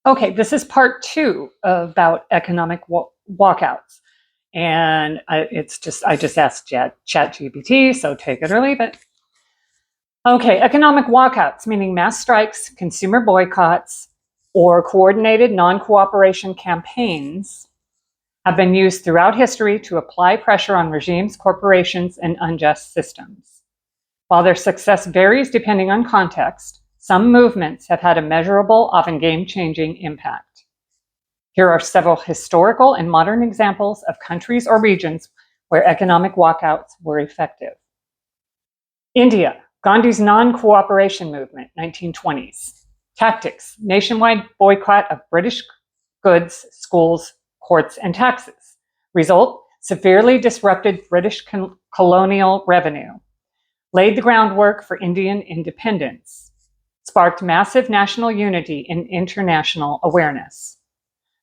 Okay, this is part 2 about economic walkouts. And I just asked ChatGPT, so take it or leave it. Okay, economic walkouts, meaning mass strikes, consumer boycotts, or coordinated non-cooperation campaigns, have been used throughout history to apply pressure on regimes, corporations, and unjust systems. While their success varies depending on context, some movements have had a measurable, often game-changing impact. Here are several historical and modern examples of countries or regions where economic walkouts were effective. India, Gandhi's non-cooperation movement, 1920s. Tactics, nationwide boycott of British goods, schools, courts, and taxes. Result, severely disrupted British colonial revenue. Laid the groundwork for Indian independence. Sparked massive national unity and international awareness.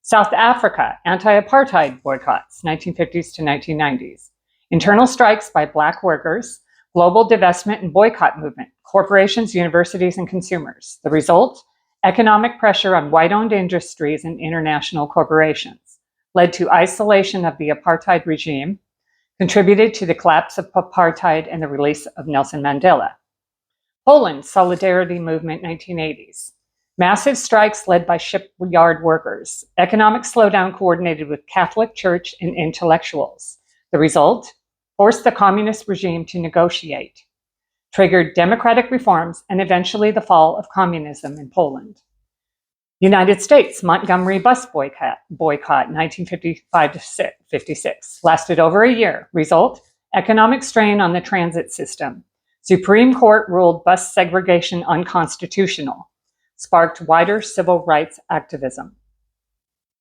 South Africa, anti-apartheid boycotts, 1950s to 1990s. Internal strikes by Black workers, global divestment and boycott movement, corporations, universities, and consumers. The result, economic pressure on white-owned industries and international corporations, led to isolation of the apartheid regime, contributed to the collapse of apartheid and the release of Nelson Mandela. Poland, Solidarity Movement, 1980s. Massive strikes led by shipyard workers. Economic slowdown coordinated with Catholic Church and intellectuals. The result? Forced the communist regime to negotiate. Triggered democratic reforms and eventually the fall of communism in Poland. United States, Montgomery bus boycott, 1955 to 56. Lasted over a year. Result? Economic strain on the transit system. Supreme Court ruled bus segregation unconstitutional. Sparked wider civil rights activism.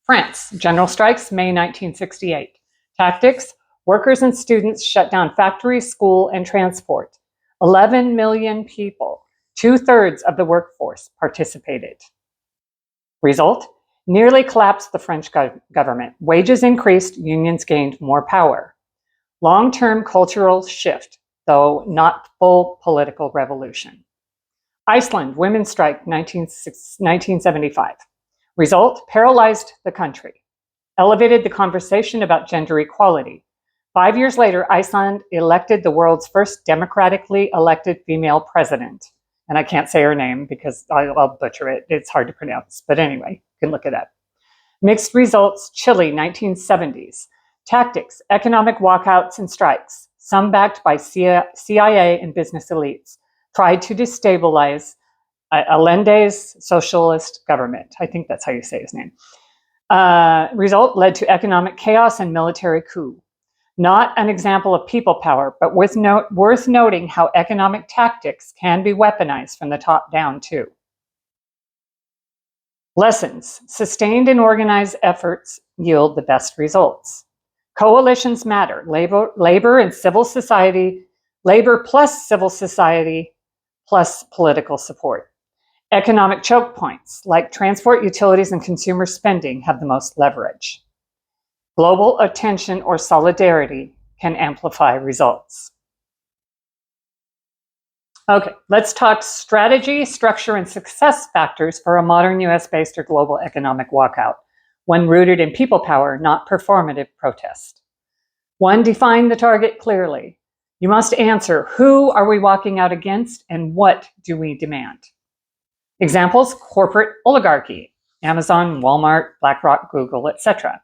France, general strikes, May 1968. Tactics, workers and students shut down factories, school, and transport. 11 million people, 2/3 of the workforce, participated. Result, nearly collapsed the French government. Wages increased, unions gained more power. Long-term cultural shift, though not full political revolution. Iceland, women's strike, 1975. Result, paralyzed the country. Elevated the conversation about gender equality. 5 years later, Iceland elected the world's first democratically elected female president. And I can't say her name because I'll butcher it. It's hard to pronounce. But anyway, you can look it up. Mixed results, Chile, 1970s. Tactics, economic walkouts and strikes, some backed by CIA and business elites, tried to destabilize Allende's socialist government. I think that's how you say his name. Result led to economic chaos and military coup. Not an example of people power, but worth noting how economic tactics can be weaponized from the top down too. Lessons. Sustained and organized efforts yield the best results. Coalitions matter. Labor and civil society, labor plus civil society plus political support. Economic choke points like transport, utilities, and consumer spending have the most leverage. Global attention or solidarity can amplify results. Okay, let's talk strategy, structure, and success factors for a modern US-based or global economic walkout, one rooted in people power, not performative protest. 1, define the target clearly. You must answer, who are we walking out against and what do we demand? Examples, corporate oligarchy, Amazon, Walmart, BlackRock, Google, etc.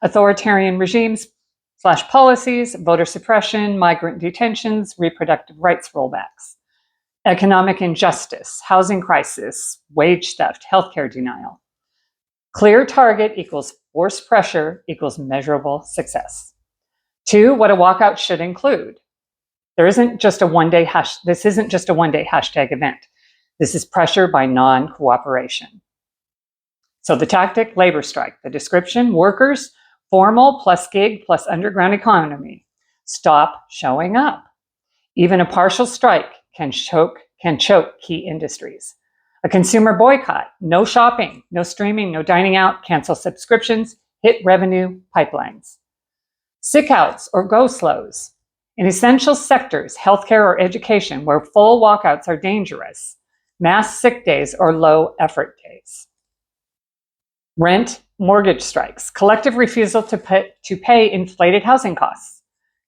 Authoritarian regimes / policies, voter suppression, migrant detentions, reproductive rights rollbacks. Economic injustice, housing crisis, wage theft, healthcare denial. Clear target equals forced pressure equals measurable success. 2, what a walkout should include. This isn't just a one-day hashtag event. This is pressure by non-cooperation. So the tactic, labor strike. The description, workers, formal plus gig plus underground economy. Stop showing up. Even a partial strike can choke key industries. A consumer boycott, no shopping, no streaming, no dining out, cancel subscriptions, hit revenue pipelines. Sick outs or go slows. In essential sectors, healthcare or education, where full walkouts are dangerous, mass sick days or low effort days. Rent, mortgage strikes, collective refusal to pay inflated housing costs,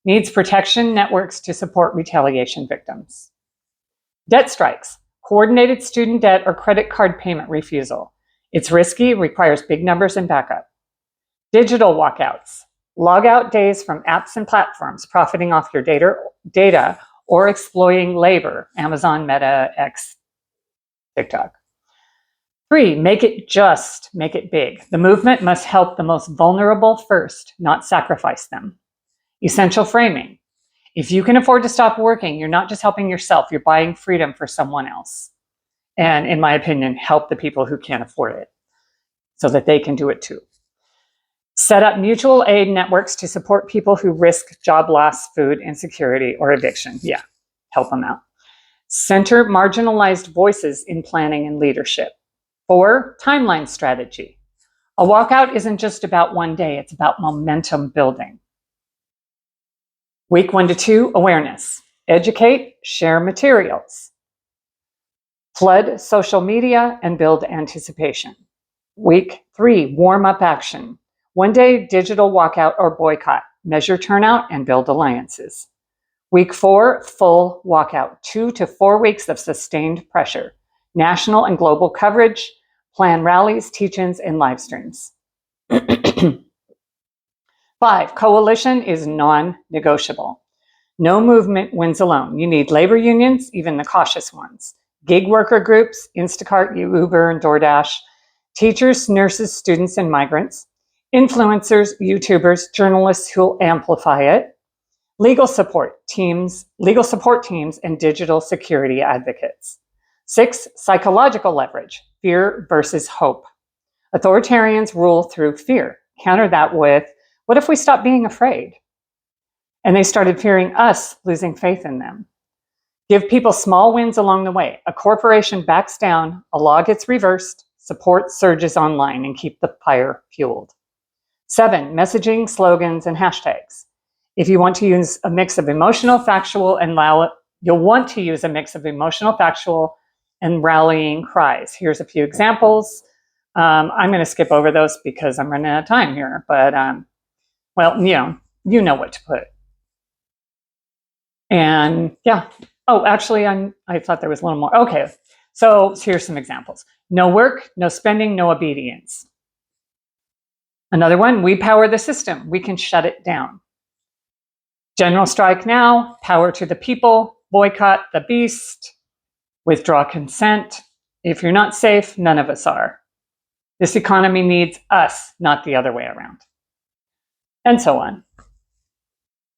needs protection networks to support retaliation victims. Debt strikes, coordinated student debt or credit card payment refusal. It's risky, requires big numbers and backup. Digital walkouts, log out days from apps and platforms profiting off your data or exploiting labor, Amazon, Meta, X, TikTok. 3, make it big. The movement must help the most vulnerable first, not sacrifice them. Essential framing. If you can afford to stop working, you're not just helping yourself, you're buying freedom for someone else. And in my opinion, help the people who can't afford it so that they can do it too. Set up mutual aid networks to support people who risk job loss, food insecurity, or eviction. Yeah, help them out. Center marginalized voices in planning and leadership. 4, timeline strategy. A walkout isn't just about one day, it's about momentum building. Week 1 to 2, awareness. Educate, share materials. Flood social media and build anticipation. Week 3, warm up action. 1 day digital walkout or boycott. Measure turnout and build alliances. Week 4, full walkout. 2 to 4 weeks of sustained pressure. National and global coverage. Plan rallies, teach-ins, and live streams. 5, coalition is non-negotiable. No movement wins alone. You need labor unions, even the cautious ones. Gig worker groups, Instacart, Uber, and DoorDash. Teachers, nurses, students, and migrants. Influencers, YouTubers, journalists who'll amplify it. Legal support teams, and digital security advocates. 6, psychological leverage, fear versus hope. Authoritarians rule through fear. Counter that with, what if we stop being afraid? And they started fearing us losing faith in them. Give people small wins along the way. A corporation backs down, a law gets reversed, support surges online, and keep the fire fueled. 7, messaging, slogans, and hashtags. If you want to use a mix of emotional, factual, and rallying cries. Here's a few examples. I'm going to skip over those because I'm running out of time here, but well, you know what to put. And yeah. Oh, actually, I thought there was a little more. Okay, so here's some examples. No work, no spending, no obedience. Another one, we power the system. We can shut it down. General strike now, power to the people, boycott the beast, withdraw consent. If you're not safe, none of us are. This economy needs us, not the other way around. And so on.